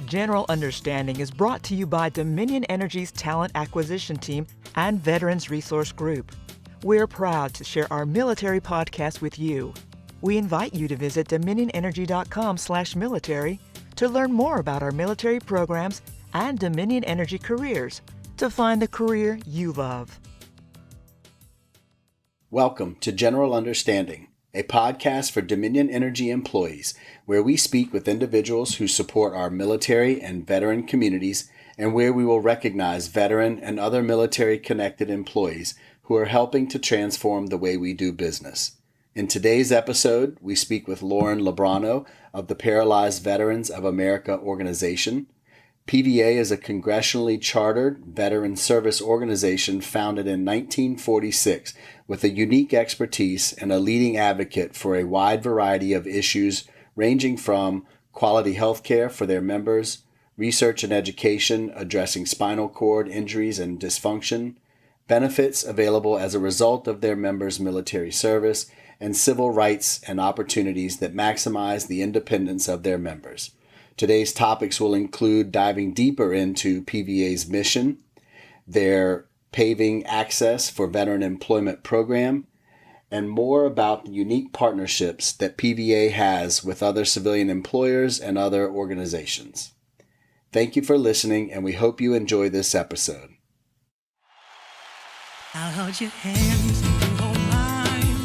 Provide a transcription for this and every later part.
General Understanding is brought to you by Dominion Energy's Talent Acquisition Team and Veterans Resource Group. We're proud to share our military podcast with you. We invite you to visit dominionenergy.com/military to learn more about our military programs and Dominion Energy careers to find the career you love. Welcome to General Understanding, a podcast for Dominion Energy employees, where we speak with individuals who support our military and veteran communities, and where we will recognize veteran and other military-connected employees who are helping to transform the way we do business. In today's episode, we speak with Lauren Lobrano of the Paralyzed Veterans of America organization. PVA is a congressionally chartered veteran service organization founded in 1946 with a unique expertise and a leading advocate for a wide variety of issues ranging from quality health care for their members, research and education addressing spinal cord injuries and dysfunction, benefits available as a result of their members' military service, and civil rights and opportunities that maximize the independence of their members. Today's topics will include diving deeper into PVA's mission, their Paving Access for Veteran Employment Program, and more about the unique partnerships that PVA has with other civilian employers and other organizations. Thank you for listening, and we hope you enjoy this episode. I'll hold your hands and you hold mine.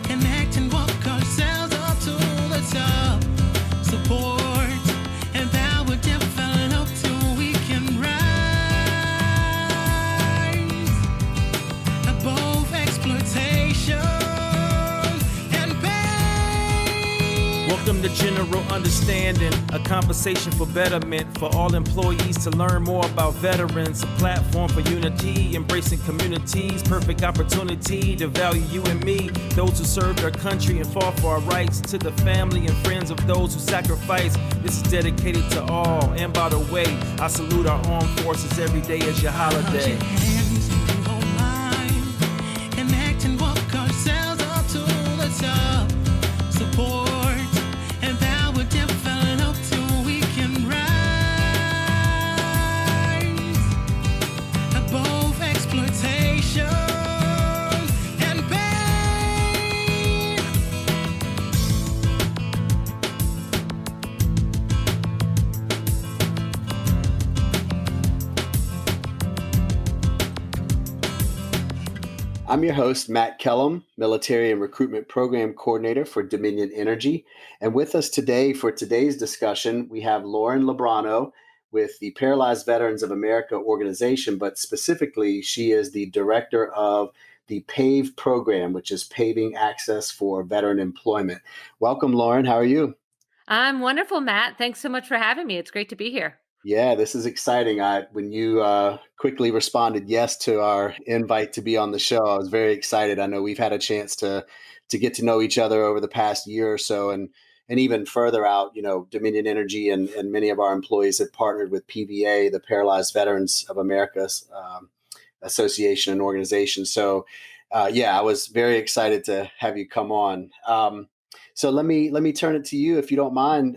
Connect and walk ourselves up to the top. Support. Welcome to General Understanding, a conversation for betterment for all employees to learn more about veterans, a platform for unity, embracing communities, perfect opportunity to value you and me, those who serve their country and fought for our rights, to the family and friends of those who sacrifice. This is dedicated to all, and by the way, I salute our armed forces every day as your holiday. Connect and walk ourselves up to the top. Support. I'm your host, Matt Kellum, Military and Recruitment Program Coordinator for Dominion Energy. And with us today for today's discussion, we have Lauren Lobrano with the Paralyzed Veterans of America organization, but specifically, she is the director of the Pave Program, which is Paving Access for Veteran Employment. Welcome, Lauren. How are you? I'm wonderful, Matt. Thanks so much for having me. It's great to be here. Yeah, this is exciting. When you quickly responded yes to our invite to be on the show, I was very excited. I know we've had a chance to get to know each other over the past year or so, and even further out. You know, Dominion Energy and many of our employees have partnered with PVA, the Paralyzed Veterans of America Association and organization. So, I was very excited to have you come on. So let me turn it to you, if you don't mind.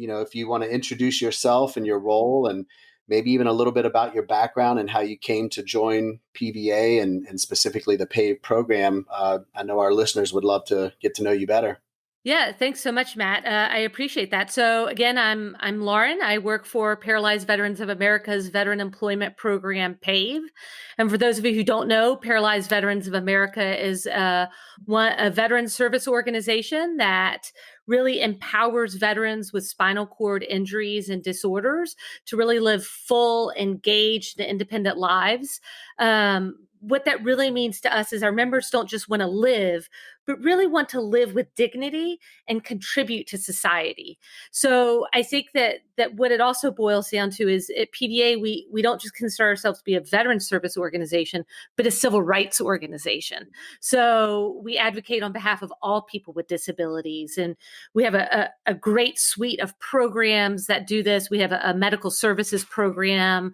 If you want to introduce yourself and your role, and maybe even a little bit about your background and how you came to join PVA and specifically the Pave program. I know our listeners would love to get to know you better. Yeah, thanks so much, Matt. I appreciate that. So again, I'm Lauren. I work for Paralyzed Veterans of America's Veteran Employment Program, Pave. And for those of you who don't know, Paralyzed Veterans of America is a veteran service organization that really empowers veterans with spinal cord injuries and disorders to really live full, engaged, and independent lives. What that really means to us is our members don't just want to live, but really want to live with dignity and contribute to society. So I think that what it also boils down to is at PVA, we don't just consider ourselves to be a veteran service organization, but a civil rights organization. So we advocate on behalf of all people with disabilities. And we have a great suite of programs that do this. We have a medical services program.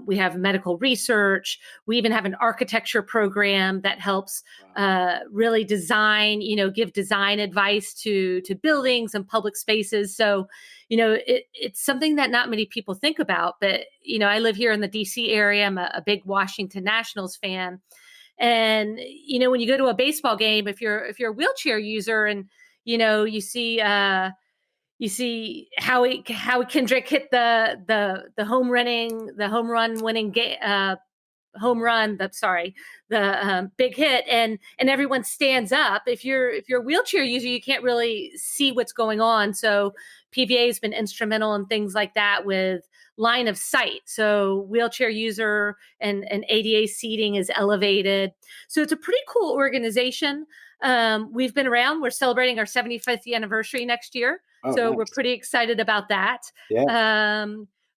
We have medical research. We even have an architecture program that helps really design design, give design advice to buildings and public spaces. So, it's something that not many people think about. But, I live here in the DC area. I'm a big Washington Nationals fan. And, when you go to a baseball game, if you're a wheelchair user and, you see Howie Kendrick hit the home run winning home run. The big hit, and everyone stands up. If you're a wheelchair user, you can't really see what's going on. So PVA has been instrumental in things like that with line of sight. So wheelchair user and ADA seating is elevated. So it's a pretty cool organization. We've been around. We're celebrating our 75th anniversary next year. Oh, So nice. we're pretty excited about that. Yeah.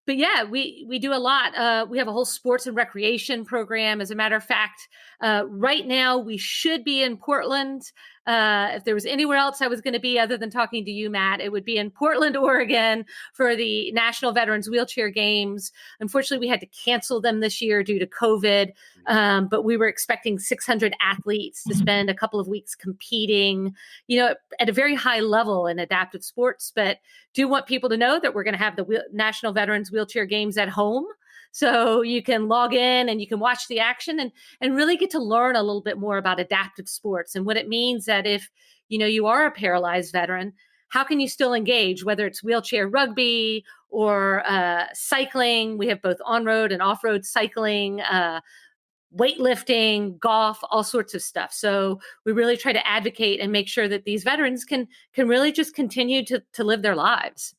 But yeah, we do a lot. We have a whole sports and recreation program. As a matter of fact, right now we should be in Portland. If there was anywhere else I was going to be other than talking to you, Matt, it would be in Portland, Oregon for the National Veterans Wheelchair Games. Unfortunately, we had to cancel them this year due to COVID, but we were expecting 600 athletes to spend a couple of weeks competing, at a very high level in adaptive sports. But do want people to know that we're going to have the National Veterans Wheelchair Games at home. So you can log in and you can watch the action and really get to learn a little bit more about adaptive sports and what it means that if, you are a paralyzed veteran, how can you still engage, whether it's wheelchair rugby or cycling. We have both on-road and off-road cycling, weightlifting, golf, all sorts of stuff. So we really try to advocate and make sure that these veterans can really just continue to live their lives.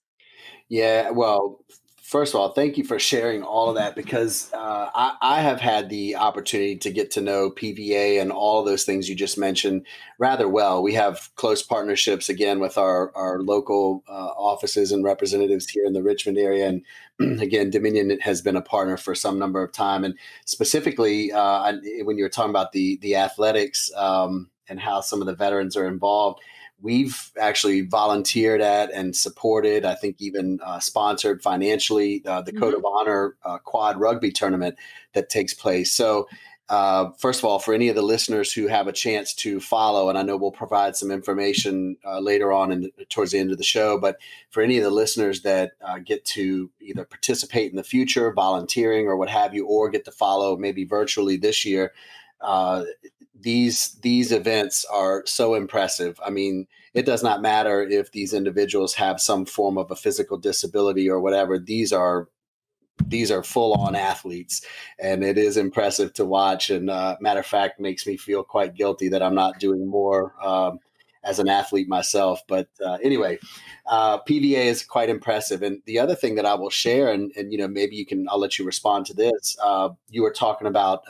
Yeah, well, first of all, thank you for sharing all of that because I have had the opportunity to get to know PVA and all of those things you just mentioned rather well. We have close partnerships, again, with our local offices and representatives here in the Richmond area. And again, Dominion has been a partner for some number of time. And specifically, when you were talking about the athletics and how some of the veterans are involved, we've actually volunteered at and supported, I think even sponsored financially, the Code of Honor quad rugby tournament that takes place. So first of all, for any of the listeners who have a chance to follow, and I know we'll provide some information later on towards the end of the show, but for any of the listeners that get to either participate in the future, volunteering or what have you, or get to follow maybe virtually this year, these events are so impressive. I mean, it does not matter if these individuals have some form of a physical disability or whatever. These are full on athletes, and it is impressive to watch. And matter of fact, makes me feel quite guilty that I'm not doing more as an athlete myself. But anyway, PVA is quite impressive. And the other thing that I will share, and maybe I'll let you respond to this. You were talking about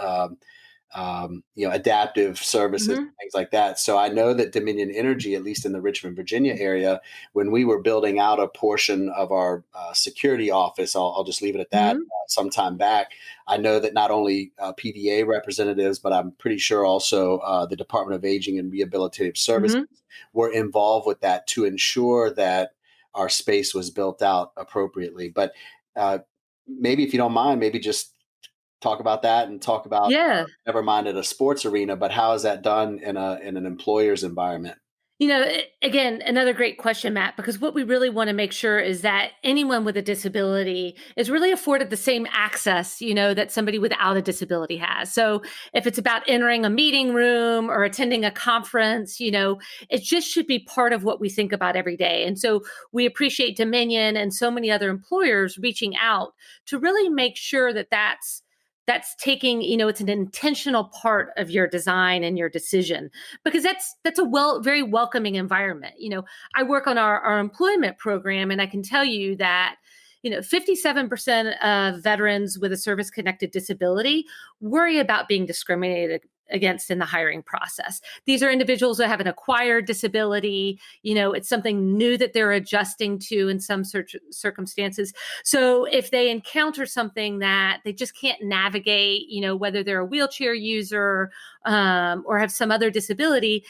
adaptive services and things like that. So I know that Dominion Energy, at least in the Richmond, Virginia area, when we were building out a portion of our security office, I'll just leave it at that, sometime back, I know that not only PVA representatives, but I'm pretty sure also the Department of Aging and Rehabilitative Services were involved with that to ensure that our space was built out appropriately. But maybe if you don't mind, maybe just talk about that and talk about never mind at a sports arena, but how is that done in an employer's environment? Again, another great question, Matt, because what we really want to make sure is that anyone with a disability is really afforded the same access, that somebody without a disability has. So if it's about entering a meeting room or attending a conference, it just should be part of what we think about every day. And so we appreciate Dominion and so many other employers reaching out to really make sure that that's taking, it's an intentional part of your design and your decision, because that's a very welcoming environment. I work on our employment program, and I can tell you that 57% of veterans with a service-connected disability worry about being discriminated against in the hiring process. These are individuals who have an acquired disability. It's something new that they're adjusting to in some circumstances. So if they encounter something that they just can't navigate, whether they're a wheelchair user or have some other disability,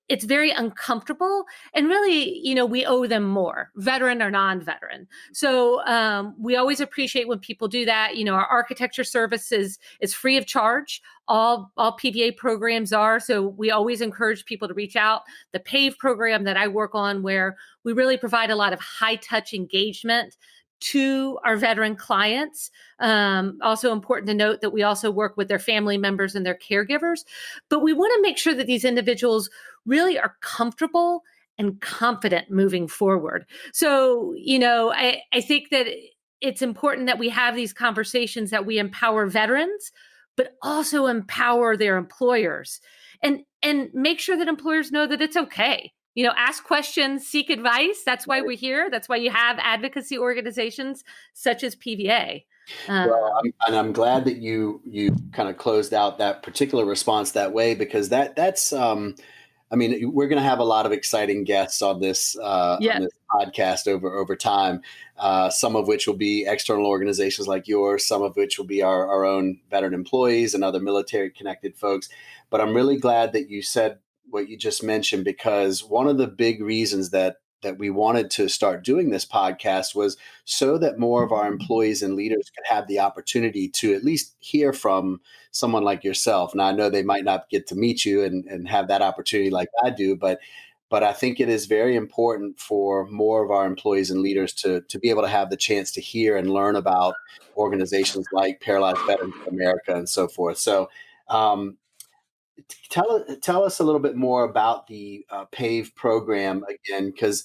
it's very uncomfortable, and really, we owe them more, veteran or non-veteran. So we always appreciate when people do that. Our architecture services is free of charge. All PVA programs are. So we always encourage people to reach out. The Pave program that I work on, where we really provide a lot of high touch engagement to our veteran clients. Also important to note that we also work with their family members and their caregivers, but we want to make sure that these individuals really are comfortable and confident moving forward. So, I think that it's important that we have these conversations, that we empower veterans, but also empower their employers, and make sure that employers know that it's okay. Ask questions, seek advice. That's why we're here. That's why you have advocacy organizations such as PVA. Well, I'm glad that you kind of closed out that particular response that way, because that's we're going to have a lot of exciting guests on this on this podcast over time. Some of which will be external organizations like yours, some of which will be our own veteran employees and other military connected folks. But I'm really glad that you said what you just mentioned, because one of the big reasons that we wanted to start doing this podcast was so that more of our employees and leaders could have the opportunity to at least hear from someone like yourself. Now, I know they might not get to meet you and have that opportunity like I do, but I think it is very important for more of our employees and leaders to be able to have the chance to hear and learn about organizations like Paralyzed Veterans of America and so forth. So, tell us a little bit more about the Pave program again, because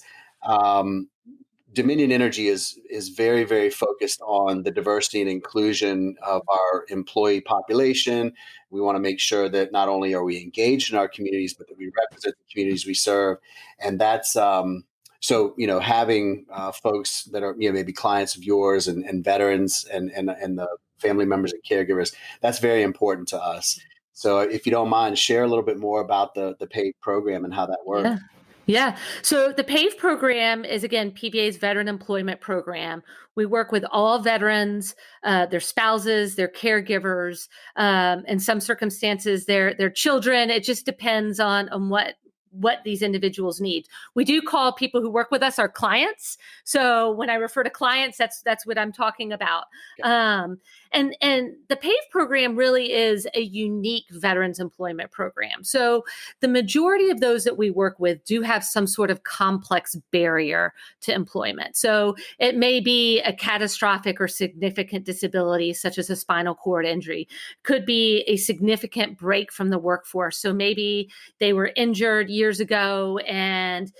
Dominion Energy is very, very focused on the diversity and inclusion of our employee population. We want to make sure that not only are we engaged in our communities, but that we represent the communities we serve, and that's so having folks that are maybe clients of yours and veterans and the family members and caregivers, that's very important to us. So if you don't mind, share a little bit more about the PAVE program and how that works. Yeah. So the PAVE program is, again, PVA's Veteran Employment Program. We work with all veterans, their spouses, their caregivers, in some circumstances, their children. It just depends on what these individuals need. We do call people who work with us our clients. So when I refer to clients, that's what I'm talking about. Okay. And the PAVE program really is a unique veterans employment program. So the majority of those that we work with do have some sort of complex barrier to employment. So it may be a catastrophic or significant disability, such as a spinal cord injury, could be a significant break from the workforce. So maybe they were injured years ago and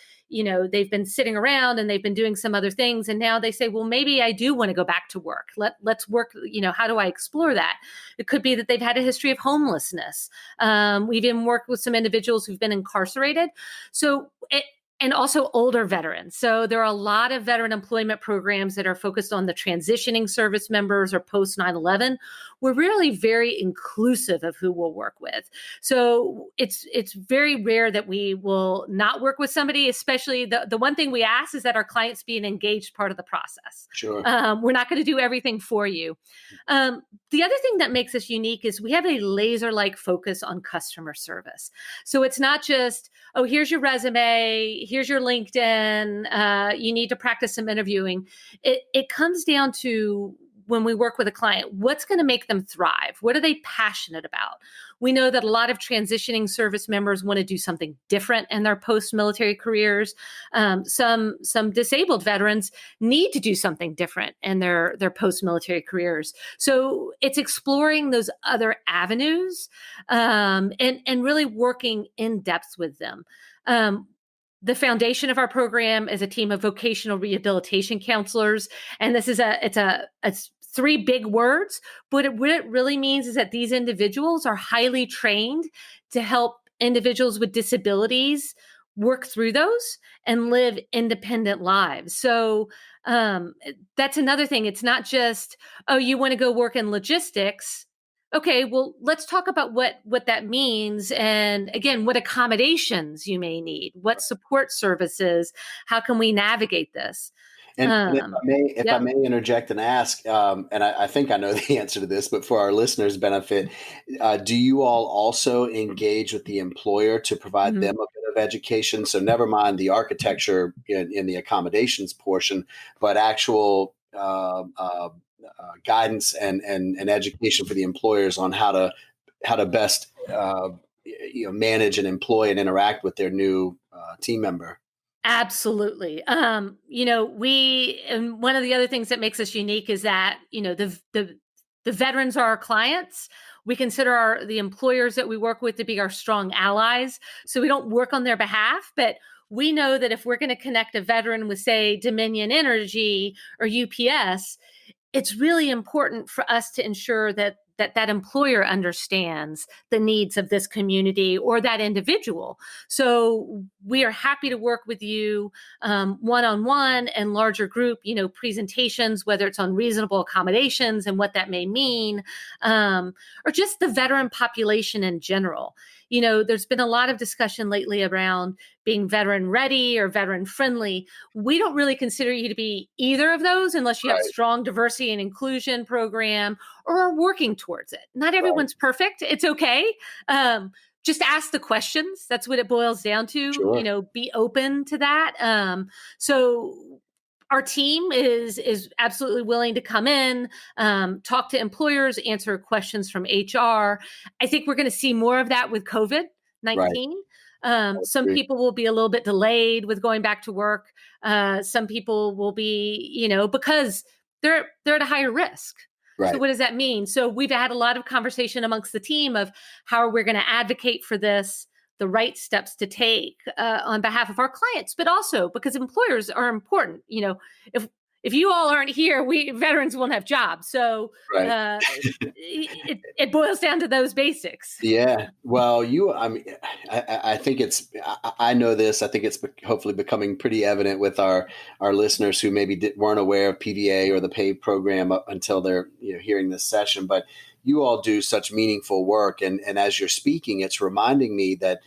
they've been sitting around and they've been doing some other things. And now they say, well, maybe I do want to go back to work. Let's work. How do I explore that? It could be that they've had a history of homelessness. We've even worked with some individuals who've been incarcerated. And also older veterans. So there are a lot of veteran employment programs that are focused on the transitioning service members or post 9/11. We're really very inclusive of who we'll work with. So it's very rare that we will not work with somebody, especially the one thing we ask is that our clients be an engaged part of the process. Sure. We're not going to do everything for you. The other thing that makes us unique is we have a laser-like focus on customer service. So it's not just, oh, here's your resume, here's your LinkedIn, you need to practice some interviewing. It comes down to, when we work with a client, what's going to make them thrive? What are they passionate about? We know that a lot of transitioning service members want to do something different in their post-military careers. Some disabled veterans need to do something different in their post-military careers. So it's exploring those other avenues and really working in depth with them. The foundation of our program is a team of vocational rehabilitation counselors. And this is it's three big words, but what it really means is that these individuals are highly trained to help individuals with disabilities work through those and live independent lives. So that's another thing. It's not just, oh, you want to go work in logistics. Okay, well, let's talk about what that means. And again, what accommodations you may need, what support services, how can we navigate this? And if I may interject and ask, and I think I know the answer to this, but for our listeners' benefit, do you all also engage with the employer to provide them a bit of education. So never mind the architecture in the accommodations portion, but actual guidance and education for the employers on how to best manage and employ and interact with their new team member. Absolutely. And one of the other things that makes us unique is that, the veterans are our clients. We consider the employers that we work with to be our strong allies. So we don't work on their behalf, but we know that if we're going to connect a veteran with, say, Dominion Energy or UPS, it's really important for us to ensure that employer understands the needs of this community or that individual. So we are happy to work with you one-on-one and larger group, presentations, whether it's on reasonable accommodations and what that may mean, or just the veteran population in general. There's been a lot of discussion lately around being veteran ready or veteran friendly. We don't really consider you to be either of those unless you have Right. strong diversity and inclusion program or are working towards it. Not everyone's perfect. It's okay. Just ask the questions. That's what it boils down to. Sure. Be open to that. So our team is absolutely willing to come in, talk to employers, answer questions from HR. I think we're going to see more of that with COVID-19. Right. Some people will be a little bit delayed with going back to work. Some people will be, because they're at a higher risk. Right. So what does that mean? So we've had a lot of conversation amongst the team of how we're going to advocate for this, the right steps to take on behalf of our clients, but also because employers are important. If you all aren't here, we veterans won't have jobs. So Right. it boils down to those basics. Yeah. Well, I think I know this. I think it's hopefully becoming pretty evident with our listeners who maybe weren't aware of PVA or the Pave program up until they're hearing this session. But you all do such meaningful work, and as you're speaking, it's reminding me that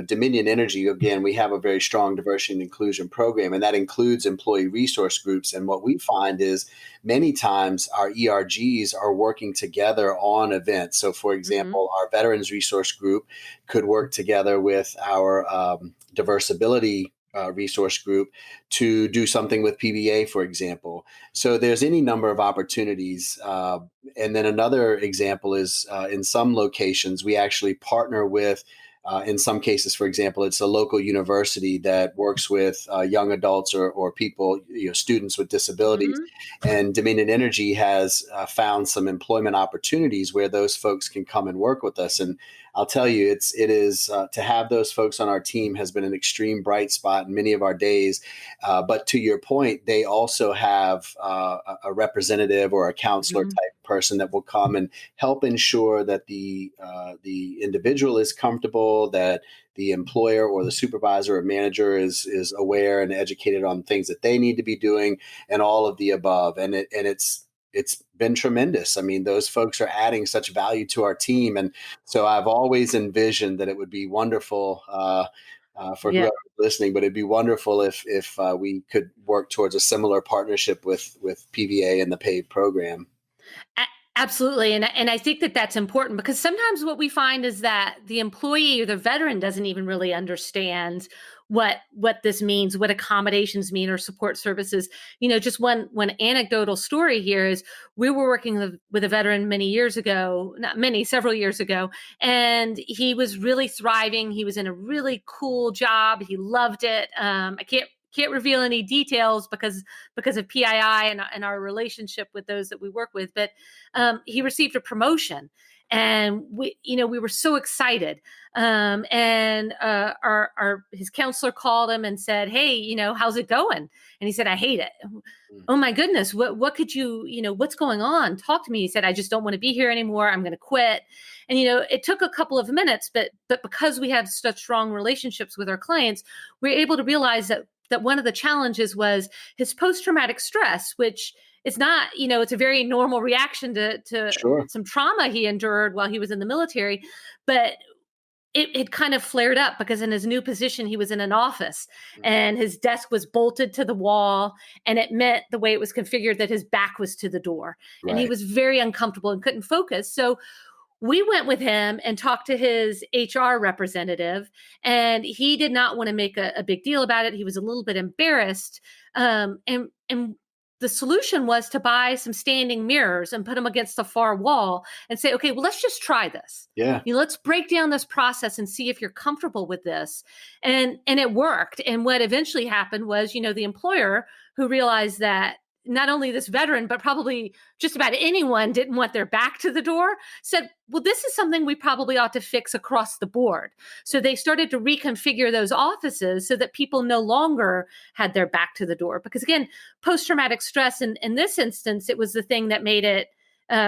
Dominion Energy, again, we have a very strong diversity and inclusion program, and that includes employee resource groups. And what we find is many times our ERGs are working together on events. So, for example, our Veterans Resource Group could work together with our Diversibility resource group to do something with PBA, for example. So there's any number of opportunities. And then another example is in some locations, we actually partner with in some cases, for example, it's a local university that works with young adults or people, students with disabilities. And Dominion Energy has found some employment opportunities where those folks can come and work with us. And I'll tell you, it is to have those folks on our team has been an extreme bright spot in many of our days. But to your point, they also have a representative or a counselor type person that will come and help ensure that the individual is comfortable, that the employer or the supervisor or manager is aware and educated on things that they need to be doing, and all of the above. And it's been tremendous. I mean, those folks are adding such value to our team, and so I've always envisioned that it would be wonderful for whoever's listening, but it'd be wonderful if we could work towards a similar partnership with PVA and the Pave program. Absolutely. And I think that that's important because sometimes what we find is that the employee or the veteran doesn't even really understand what this means, what accommodations mean or support services. Just one anecdotal story here is we were working with a veteran several years ago, and he was really thriving. He was in a really cool job. He loved it. I can't reveal any details because of PII and our relationship with those that we work with. But he received a promotion, and we were so excited. And his counselor called him and said, "Hey, how's it going?" And he said, "I hate it." "Oh my goodness, what could you, what's going on? Talk to me." He said, "I just don't want to be here anymore. I'm going to quit." And, it took a couple of minutes, but because we have such strong relationships with our clients, we're able to realize that one of the challenges was his post-traumatic stress, which is not, it's a very normal reaction to Sure. some trauma he endured while he was in the military, but it kind of flared up because in his new position, he was in an office and his desk was bolted to the wall, and it meant the way it was configured that his back was to the door, and he Right. was very uncomfortable and couldn't focus. So we went with him and talked to his HR representative, and he did not want to make a big deal about it. He was a little bit embarrassed. And the solution was to buy some standing mirrors and put them against the far wall and say, okay, well, let's just try this. Yeah. Let's break down this process and see if you're comfortable with this. And it worked. And what eventually happened was, the employer, who realized that not only this veteran, but probably just about anyone didn't want their back to the door, said, well, this is something we probably ought to fix across the board. So they started to reconfigure those offices so that people no longer had their back to the door. Because again, post-traumatic stress, in this instance, it was the thing that made it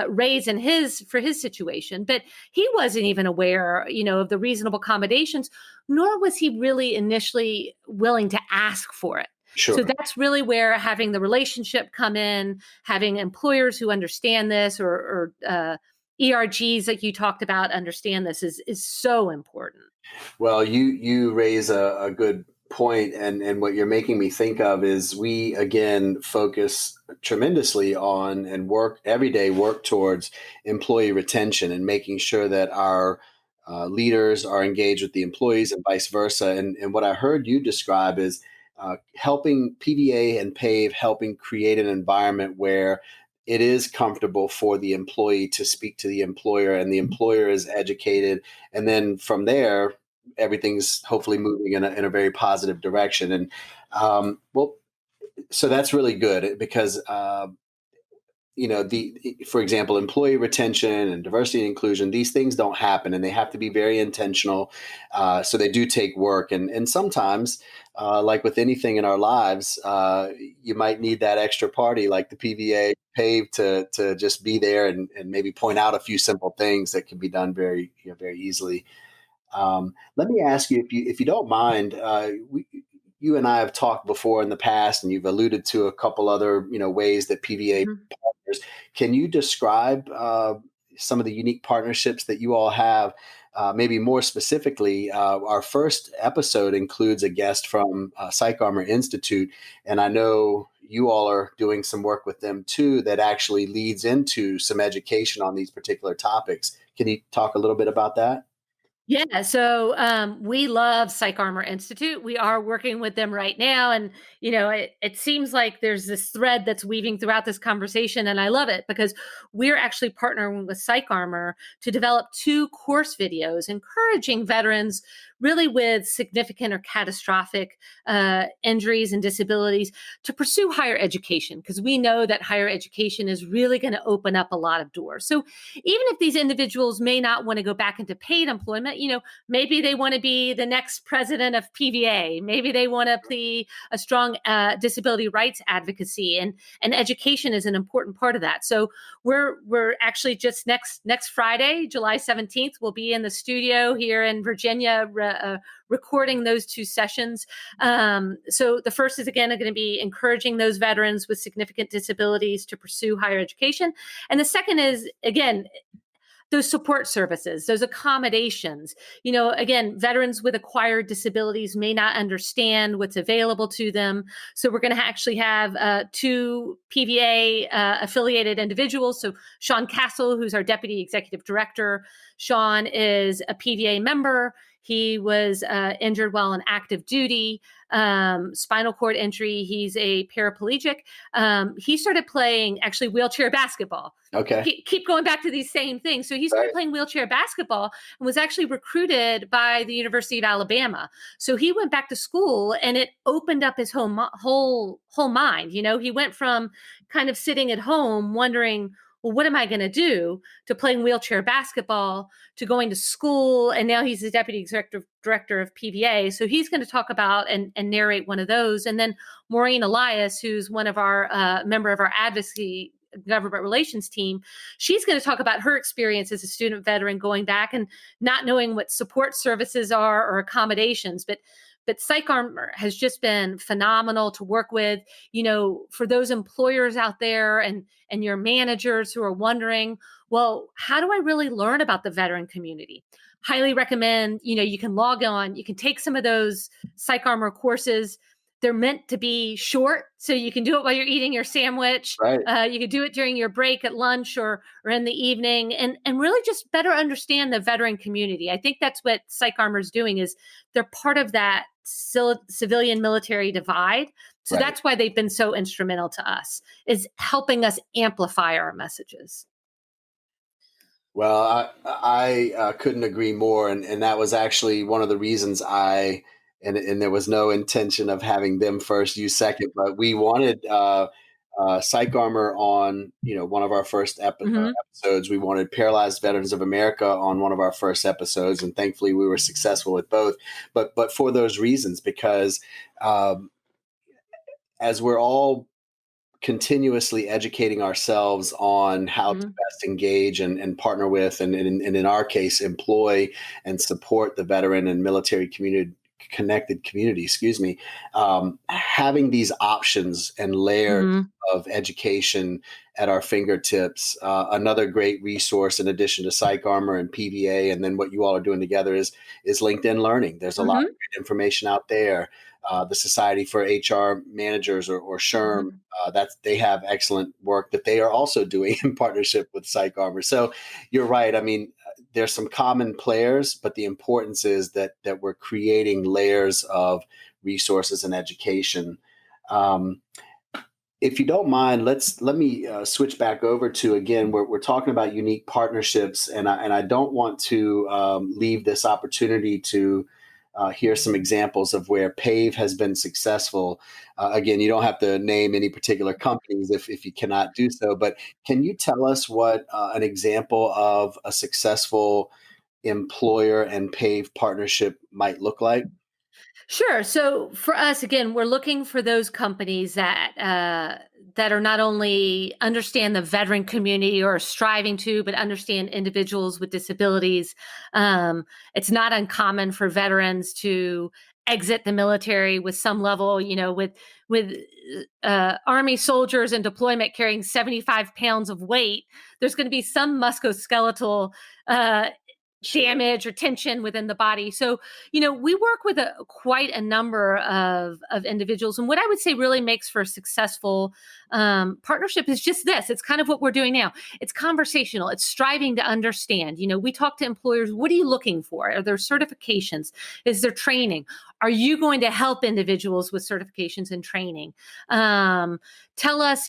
raise for his situation. But he wasn't even aware, of the reasonable accommodations, nor was he really initially willing to ask for it. Sure. So that's really where having the relationship come in, having employers who understand this, or ERGs that you talked about understand this is so important. Well, you raise a good point, and what you're making me think of is we again focus tremendously on and work towards employee retention and making sure that our leaders are engaged with the employees and vice versa. And what I heard you describe is helping PVA and Pave, helping create an environment where it is comfortable for the employee to speak to the employer, and the employer is educated. And then from there, everything's hopefully moving in a very positive direction. And so that's really good because for example, employee retention and diversity and inclusion, these things don't happen, and they have to be very intentional. So they do take work. And sometimes, like with anything in our lives, you might need that extra party like the PVA Pave to just be there and maybe point out a few simple things that can be done very easily. Let me ask you, if you don't mind, you and I have talked before in the past, and you've alluded to a couple other ways that PVA partners. Can you describe some of the unique partnerships that you all have? Maybe more specifically, our first episode includes a guest from Psych Armor Institute, and I know you all are doing some work with them too that actually leads into some education on these particular topics. Can you talk a little bit about that? Yeah, so we love Psych Armor Institute. We are working with them right now, and it seems like there's this thread that's weaving throughout this conversation, and I love it because we're actually partnering with Psych Armor to develop 2 course videos encouraging veterans really with significant or catastrophic injuries and disabilities to pursue higher education, because we know that higher education is really going to open up a lot of doors. So even if these individuals may not want to go back into paid employment, maybe they want to be the next president of PVA. Maybe they want to be a strong disability rights advocacy, and education is an important part of that. So we're actually just next Friday, July 17th, we'll be in the studio here in Virginia recording those 2 sessions. So the first is again going to be encouraging those veterans with significant disabilities to pursue higher education, and the second is again those support services, those accommodations. Again, veterans with acquired disabilities may not understand what's available to them. So we're going to actually have 2 PVA affiliated individuals. So Sean Castle, who's our Deputy Executive Director. Sean is a PVA member. He was injured while on active duty, spinal cord injury. He's a paraplegic. He started playing actually wheelchair basketball. Okay. Keep going back to these same things. So he started playing wheelchair basketball and was actually recruited by the University of Alabama. So he went back to school, and it opened up his whole mind. He went from kind of sitting at home wondering, well, what am I going to do, to playing wheelchair basketball, to going to school. And now he's the Deputy Executive Director of PVA. So he's going to talk about and narrate one of those. And then Maureen Elias, who's one of our member of our advocacy government relations team, she's going to talk about her experience as a student veteran going back and not knowing what support services are or accommodations. But Psych Armor has just been phenomenal to work with. For those employers out there and your managers who are wondering, well, how do I really learn about the veteran community? Highly recommend, you can log on, you can take some of those Psych Armor courses. they're meant to be short, so you can do it while you're eating your sandwich. Right. You can do it during your break at lunch or in the evening, and really just better understand the veteran community. I think that's what Psych Armor is doing, is they're part of that civilian military divide. So Right. that's why they've been so instrumental to us, is helping us amplify our messages. Well, I couldn't agree more, and that was actually one of the reasons and there was no intention of having them first, you second, but we wanted Psych Armor on one of our first Mhm. episodes. We wanted Paralyzed Veterans of America on one of our first episodes, and thankfully we were successful with both. But for those reasons, because um, as we're all continuously educating ourselves on how to Mhm. best engage and partner with, and in our case, employ and support the veteran and military community connected community, excuse me, having these options and layers Mhm. of education at our fingertips. Another great resource in addition to Psych Armor and PVA, and then what you all are doing together is LinkedIn Learning. There's a lot of Mhm. great information out there. The Society for HR Managers, or SHRM, Mhm. they have excellent work that they are also doing in partnership with Psych Armor. So you're right. I mean, there's some common players, but the importance is that we're creating layers of resources and education. Um, if you don't mind, let me switch back over to, again, we're talking about unique partnerships, and I don't want to leave this opportunity to hear some examples of where Pave has been successful. Again, you don't have to name any particular companies if you cannot do so, but can you tell us what an example of a successful employer and Pave partnership might look like? Sure. So for us, again, we're looking for those companies that are not only understand the veteran community or are striving to, but understand individuals with disabilities. It's not uncommon for veterans to exit the military with some level, with Army soldiers in deployment carrying 75 pounds of weight. There's going to be some musculoskeletal uh, Sure. damage or tension within the body. So, we work with quite a number of individuals. And what I would say really makes for a successful partnership is just this. It's kind of what we're doing now. It's conversational. It's striving to understand. We talk to employers. What are you looking for? Are there certifications? Is there training? Are you going to help individuals with certifications and training?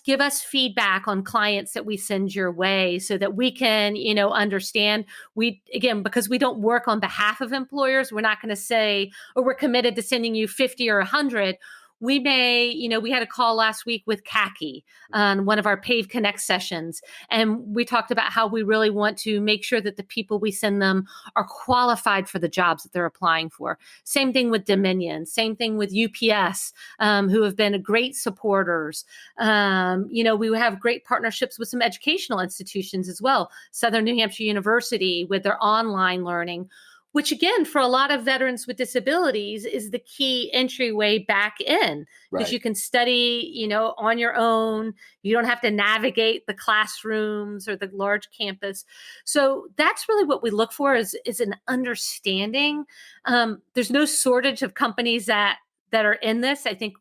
Give us feedback on clients that we send your way so that we can, understand. Because we don't work on behalf of employers, we're not going to say, or we're committed to sending you 50 or 100. We had a call last week with Khaki on one of our Pave Connect sessions. And we talked about how we really want to make sure that the people we send them are qualified for the jobs that they're applying for. Same thing with Dominion, same thing with UPS, who have been great supporters. We have great partnerships with some educational institutions as well. Southern New Hampshire University with their online learning, which again, for a lot of veterans with disabilities, is the key entryway back in, because Right. you can study, on your own. You don't have to navigate the classrooms or the large campus. So that's really what we look for, is an understanding. There's no shortage of companies that are in this. I think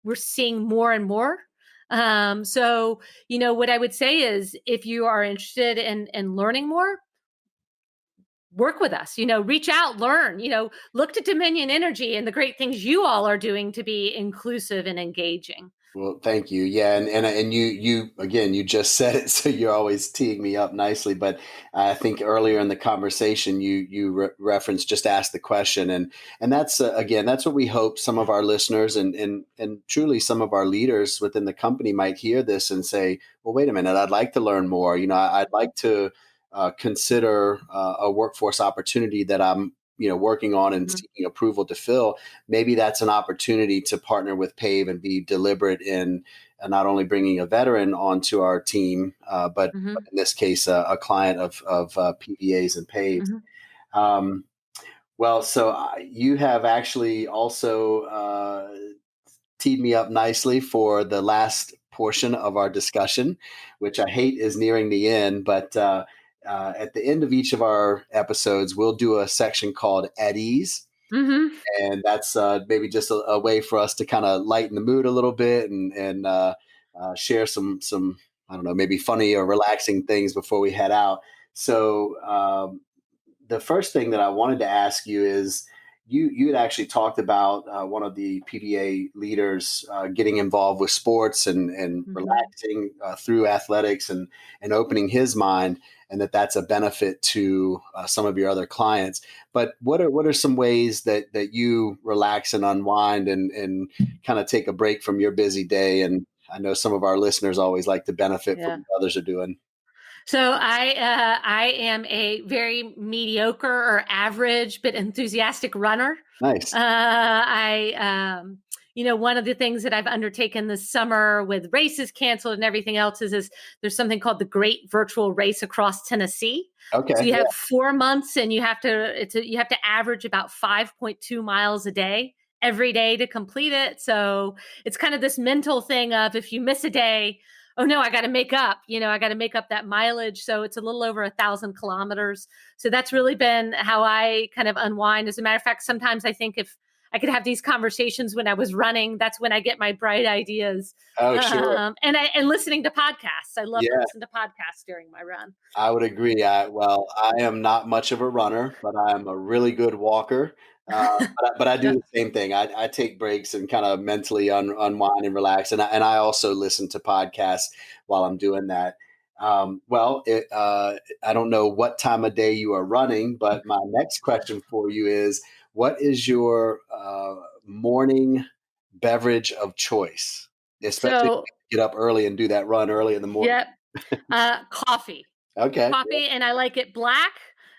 we're seeing more and more. What I would say is, if you are interested in learning more, work with us, reach out, learn, look to Dominion Energy and the great things you all are doing to be inclusive and engaging. Well, thank you. Yeah, and you again, you just said it, so you're always teeing me up nicely. But I think earlier in the conversation, you referenced, just ask the question, and that's again, that's what we hope some of our listeners and truly some of our leaders within the company might hear this and say, well, wait a minute, I'd like to learn more. I'd like to consider a workforce opportunity that I'm working on and Mhm. seeking approval to fill. Maybe that's an opportunity to partner with Pave and be deliberate in not only bringing a veteran onto our team, but Mhm. in this case, a client of PVAs and Pave. Mhm. Um, well, so you have actually also teed me up nicely for the last portion of our discussion, which I hate is nearing the end. But at the end of each of our episodes, we'll do a section called At Ease. Hmm. And that's maybe just a way for us to kind of lighten the mood a little bit and share some I don't know, maybe funny or relaxing things before we head out. So the first thing that I wanted to ask you is you had actually talked about one of the PBA leaders getting involved with sports and Hmm. relaxing through athletics and opening his mind, and that's a benefit to some of your other clients. But what are some ways that you relax and unwind and kind of take a break from your busy day? And I know some of our listeners always like to benefit from Yeah. what others are doing. So I am a very mediocre or average but enthusiastic runner. Nice. One of the things that I've undertaken this summer with races canceled and everything else is there's something called the Great Virtual Race Across Tennessee. So Okay. you Yeah. have 4 months, and you have to average about 5.2 miles a day every day to complete it. So it's kind of this mental thing of, if you miss a day, oh no, I got to make up, I got to make up that mileage. So it's a little over 1,000 kilometers. So that's really been how I kind of unwind. As a matter of fact, sometimes I think if I could have these conversations when I was running, that's when I get my bright ideas. Oh, sure. And listening to podcasts. I love to Yeah. listen to podcasts during my run. I would agree. I am not much of a runner, but I'm a really good walker. But I do Yeah. the same thing. I take breaks and kind of mentally unwind and relax. And I also listen to podcasts while I'm doing that. I don't know what time of day you are running, but my next question for you is, what is your morning beverage of choice? Especially if So, you get up early and do that run early in the morning. yeah, coffee. Okay. Coffee, and I like it black.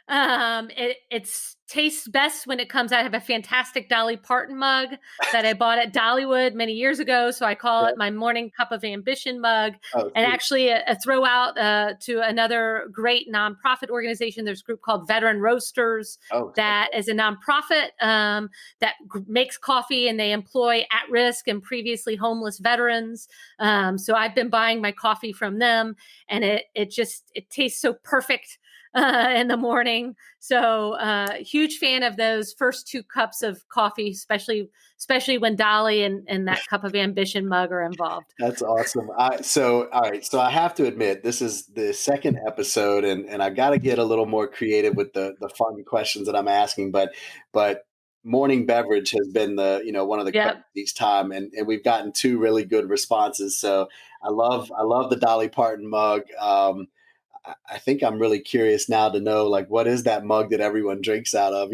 It tastes best when it comes out. I have a fantastic Dolly Parton mug that I bought at Dollywood many years ago, so I call Yeah. it my morning cup of ambition mug. Oh, And sweet. actually, a throw out to another great nonprofit organization. There's a group called Veteran Roasters Oh, that is a nonprofit that makes coffee, and they employ at-risk and previously homeless veterans. So I've been buying my coffee from them, and it tastes so perfect in the morning. So huge fan of those first 2 cups of coffee, especially when Dolly and that cup of ambition mug are involved. that's awesome. All right. So I have to admit, this is the second episode, and I got to get a little more creative with the fun questions that I'm asking. But morning beverage has been one of the questions Yep. each time, and we've gotten 2 really good responses. So I love the Dolly Parton mug. I think I'm really curious now to know, like, what is that mug that everyone drinks out of?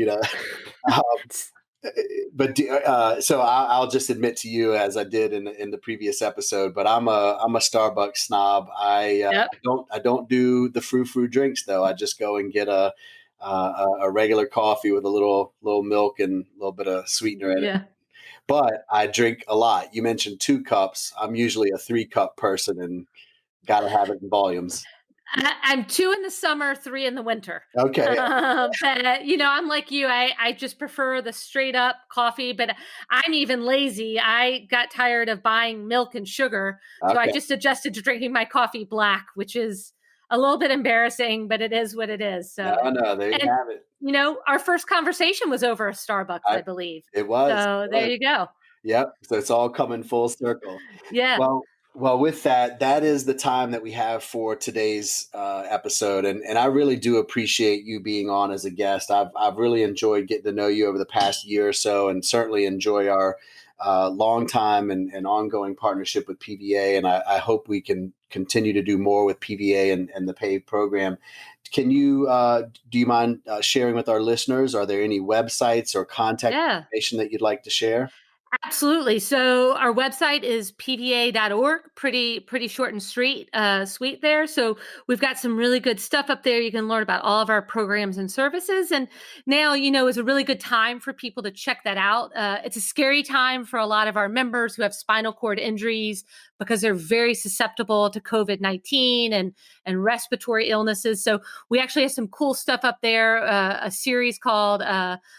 Um, so I'll just admit to you, as I did in the previous episode, but I'm a Starbucks snob. Yep. I don't do the frou drinks though. I just go and get a regular coffee with a little milk and a little bit of sweetener in it. Yeah. But I drink a lot. You mentioned 2 cups. I'm usually a 3 cup person and got to have it in volumes. I'm 2 in the summer, 3 in the winter. Okay. But I'm like you. I just prefer the straight up coffee. But I'm even lazy. I got tired of buying milk and sugar, so I Okay. just adjusted to drinking my coffee black, which is a little bit embarrassing, but it is what it is. No, So, no, there you and have it. our first conversation was over a Starbucks, I I believe. It was. So It there was. you go. Yep. So it's all coming full circle. Yeah. Well, with that is the time that we have for today's episode, and I really do appreciate you being on as a guest. I've really enjoyed getting to know you over the past year or so, and certainly enjoy our long time and ongoing partnership with PVA. And I hope we can continue to do more with PVA and the Pave program. Can you do you mind sharing with our listeners? Are there any websites or contact Yeah. information that you'd like to share? Absolutely. So our website is pva.org. Pretty short and sweet there. So we've got some really good stuff up there. You can learn about all of our programs and services. And now, is a really good time for people to check that out. It's a scary time for a lot of our members who have spinal cord injuries because they're very susceptible to COVID-19 and respiratory illnesses. So we actually have some cool stuff up there. A series called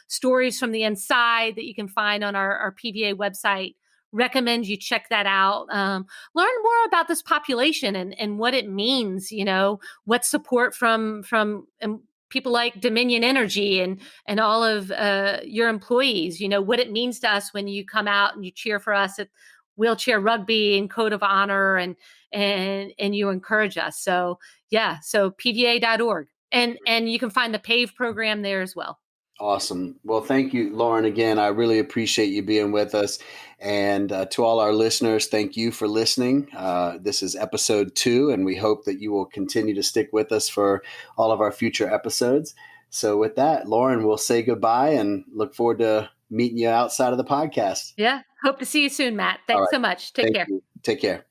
Stories from the Inside that you can find on our PVA website. Recommend you check that out. Learn more about this population and what it means. What support from people like Dominion Energy and all of your employees, what it means to us when you come out and you cheer for us at wheelchair rugby and code of honor and you encourage us. So so pva.org. And you can find the Pave program there as well. Awesome. Well, thank you, Lauren. Again, I really appreciate you being with us. And to all our listeners, thank you for listening. This is episode 2, and we hope that you will continue to stick with us for all of our future episodes. So with that, Lauren, we'll say goodbye and look forward to meeting you outside of the podcast. Yeah. Hope to see you soon, Matt. Thanks so much. Take care. Take care.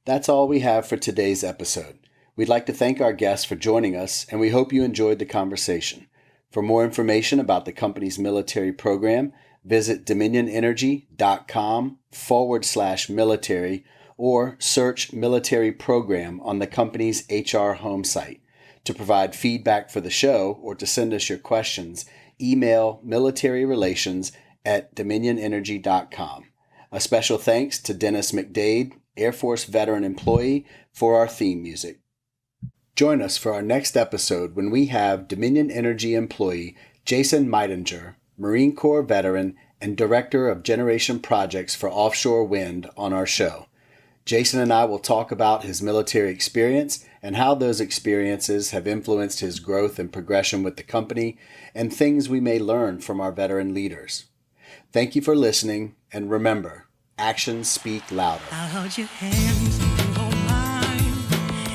That's all we have for today's episode. We'd like to thank our guests for joining us, and we hope you enjoyed the conversation. For more information about the company's military program, visit dominionenergy.com/military or search military program on the company's HR home site. To provide feedback for the show or to send us your questions, email militaryrelations@dominionenergy.com. A special thanks to Dennis McDade, Air Force veteran employee, for our theme music. Join us for our next episode when we have Dominion Energy employee Jason Meidinger, Marine Corps veteran and Director of Generation Projects for Offshore Wind, on our show. Jason and I will talk about his military experience and how those experiences have influenced his growth and progression with the company, and things we may learn from our veteran leaders. Thank you for listening, and remember, actions speak louder. I'll hold your hands and you hold mine.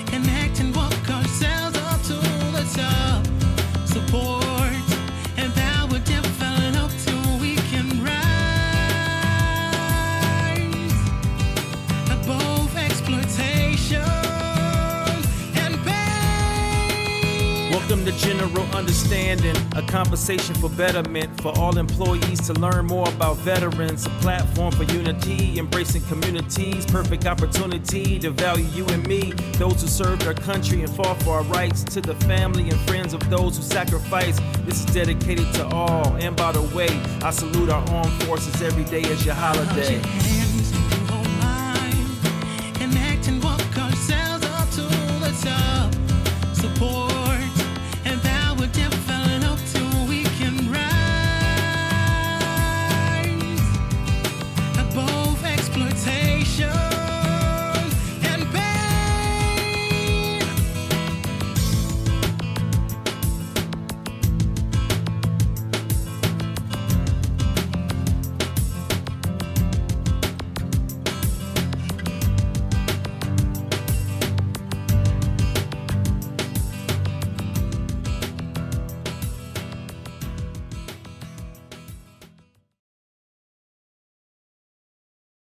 Connect and walk ourselves up to the top. Support and power develop till we can rise above exploitation and pain. Welcome to General Understanding, a conversation for betterment for all employees to learn more about veterans, a platform for unity, embracing communities, perfect opportunity to value you and me, those who served our country and fought for our rights, to the family and friends of those who sacrificed. This is dedicated to all, and by the way, I salute our armed forces every day as your holiday. Hold your hands